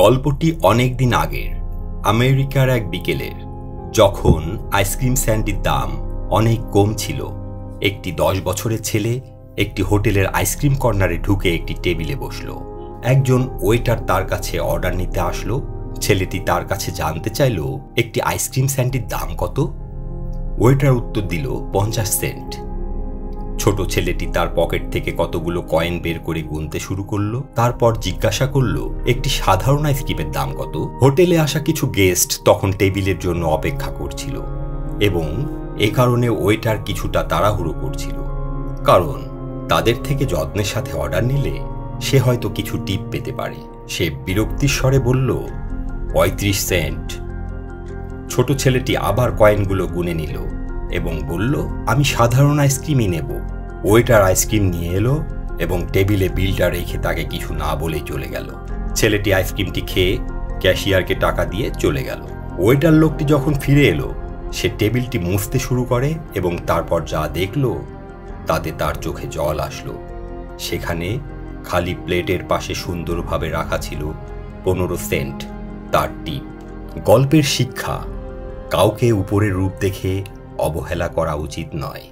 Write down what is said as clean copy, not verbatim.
গল্পটি অনেক দিন আগের আমেরিকার এক বিকেলের, যখন আইসক্রিম স্যান্ডের দাম অনেক কম ছিল। একটি 10 বছরের ছেলে একটি হোটেলের আইসক্রিম কর্নারে ঢুকে একটি টেবিলে বসল। একজন ওয়েটার তার কাছে অর্ডার নিতে আসলো। ছেলেটি তার কাছে জানতে চাইল একটি আইসক্রিম স্যান্ডের দাম কত। ওয়েটার উত্তর দিল 50 সেন্ট। ছোট ছেলেটি তার পকেট থেকে কতগুলো কয়েন বের করে গুনতে শুরু করলো। তারপর জিজ্ঞাসা করলো একটি সাধারণ আইসক্রিমের দাম কত। হোটেলে আসা কিছু গেস্ট তখন টেবিলের জন্য অপেক্ষা করছিল এবং এ কারণে ওয়েটার কিছুটা তাড়াহুড়ো করছিল, কারণ তাদের থেকে যত্নের সাথে অর্ডার নিলে সে হয়তো কিছু টিপ পেতে পারে। সে বিরক্তির স্বরে বলল 35 সেন্ট। ছোট ছেলেটি আবার কয়েনগুলো গুনে নিল এবং বলল, আমি সাধারণ আইসক্রিমই নেব। ওয়েটার আইসক্রিম নিয়ে এলো এবং টেবিলে বিলটা রেখে তাকে কিছু না বলেই চলে গেল। ছেলেটি আইসক্রিমটি খেয়ে ক্যাশিয়ারকে টাকা দিয়ে চলে গেল। ওয়েটার লোকটি যখন ফিরে এলো, সে টেবিলটি মুছতে শুরু করে এবং তারপর যা দেখল তাতে তার চোখে জল আসলো। সেখানে খালি প্লেটের পাশে সুন্দরভাবে রাখা ছিল 15 সেন্ট, তার টিপ। গল্পের শিক্ষা, কাউকে উপরের রূপ দেখে অবহেলা করা উচিত নয়।